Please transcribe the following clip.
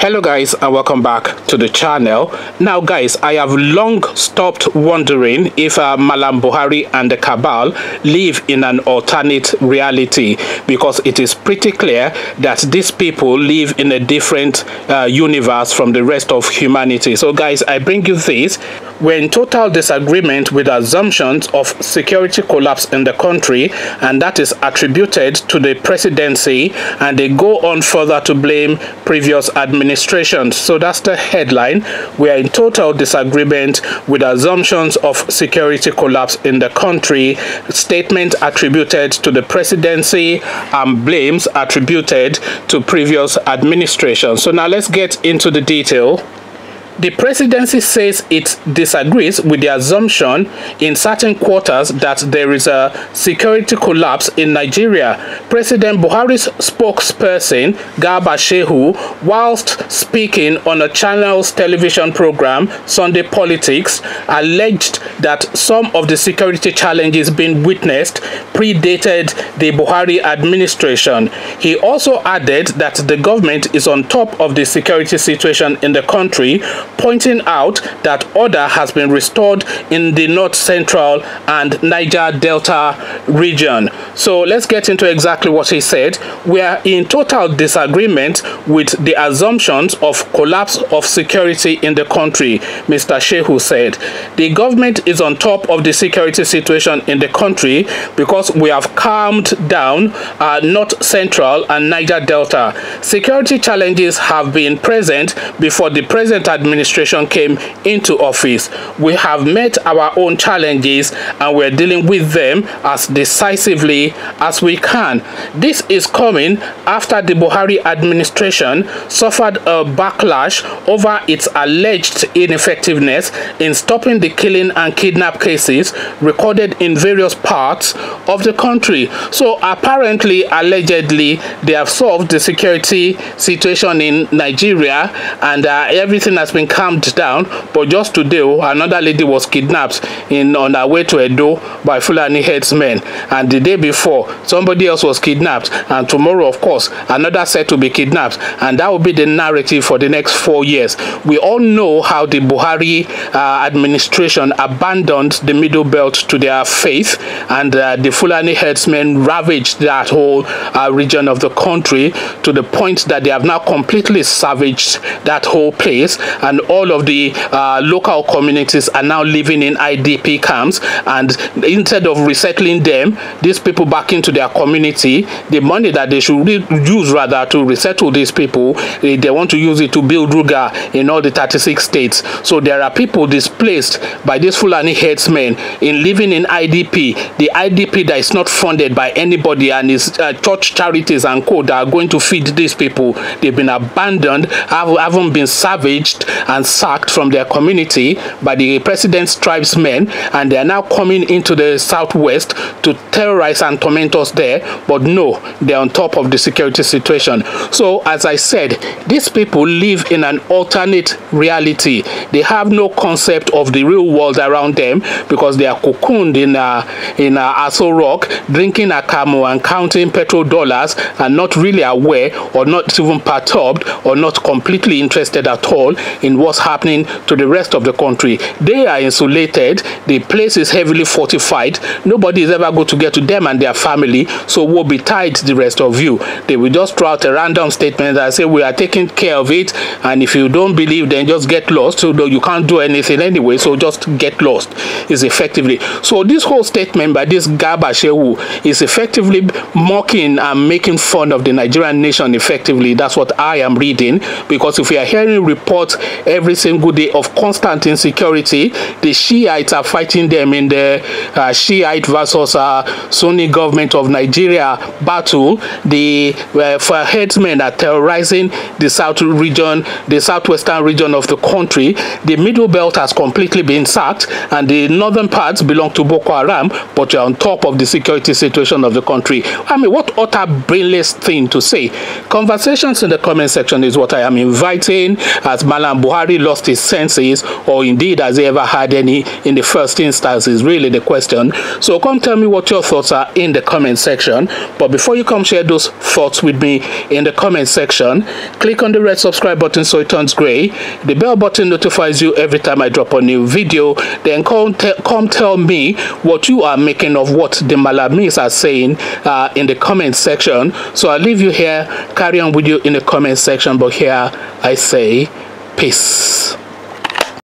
Hello guys, and welcome back to the channel. Now guys, I have long stopped wondering if Malam Buhari and the cabal live in an alternate reality, because it is pretty clear that these people live in a different universe from the rest of humanity. So guys, I bring you this. We're in total disagreement with assumptions of security collapse in the country, and that is attributed to the presidency, and they go on further to blame previous administrations. So that's the headline. We are in total disagreement with assumptions of security collapse in the country. Statement attributed to the presidency and blames attributed to previous administrations. So now let's get into the detail. The presidency says it disagrees with the assumption in certain quarters that there is a security collapse in Nigeria. President Buhari's spokesperson, Garba Shehu, whilst speaking on a channel's television program, Sunday Politics, alleged that some of the security challenges being witnessed predated the Buhari administration. He also added that the government is on top of the security situation in the country, pointing out that order has been restored in the North Central and Niger Delta region. So let's get into exactly what he said. We are in total disagreement with the assumptions of collapse of security in the country, Mr. Shehu said. The government is on top of the security situation in the country because we have calmed down North Central and Niger Delta. Security challenges have been present before the present administration came into office. We have met our own challenges and we're dealing with them as decisively as we can. This is coming after the Buhari administration suffered a backlash over its alleged ineffectiveness in stopping the killing and kidnap cases recorded in various parts of the country. So apparently, allegedly, they have solved the security situation in Nigeria and everything has been calmed down. But just today, another lady was kidnapped on her way to Edo by Fulani headsmen, and the day before somebody else was kidnapped, and tomorrow of course another set to be kidnapped, and that will be the narrative for the next 4 years. We all know how the Buhari administration abandoned the Middle Belt to their faith, and the Fulani headsmen ravaged that whole region of the country to the point that they have now completely savaged that whole place, and all of the local communities are now living in IDP camps. And instead of resettling them, these people back into their community, the money that they should use rather to resettle these people, they want to use it to build Ruga in all the 36 states. So there are people displaced by these Fulani headsmen in living in IDP. The IDP that is not funded by anybody, and is church charities and co that are going to feed these people. They've been abandoned, haven't been savaged and sacked from their community by the president's tribesmen, and they are now coming into the southwest to terrorize and torment us there. But no, they're on top of the security situation. So as I said, these people live in an alternate reality. They have no concept of the real world around them because they are cocooned in Aso Rock, drinking Akamo and counting petrodollars, and not really aware or not even perturbed or not completely interested at all in what's happening to the rest of the country. They are insulated. The place is heavily fortified. Nobody is ever going to get to them and their family. So woe betide the rest of you. They will just throw out a random statement that say we are taking care of it, and if you don't believe, then just get lost. So you can't do anything anyway, so just get lost is effectively. So this whole statement by this Garba Shehu is effectively mocking and making fun of the Nigerian nation. Effectively, that's what I am reading, because if we are hearing reports every single day of constant insecurity, the Shiites are fighting them in the Shiite versus Sunni government of Nigeria battle. The headsmen are terrorizing the south region, the southwestern region of the country. The Middle Belt has completely been sacked, and the northern parts belong to Boko Haram, but you're on top of the security situation of the country. I mean, what utter brainless thing to say. Conversations in the comment section is what I am inviting, as Malam Buhari lost his senses, or indeed has he ever had any in the first instance, is really the question. So come tell me what your thoughts are in the comment section. But before you come share those thoughts with me in the comment section, click on the red subscribe button so it turns gray. The bell button notifies you every time I drop a new video. Then come tell me what you are making of what the Malamis are saying in the comment section. So I'll leave you here, carry on with you in the comment section, but here I say peace.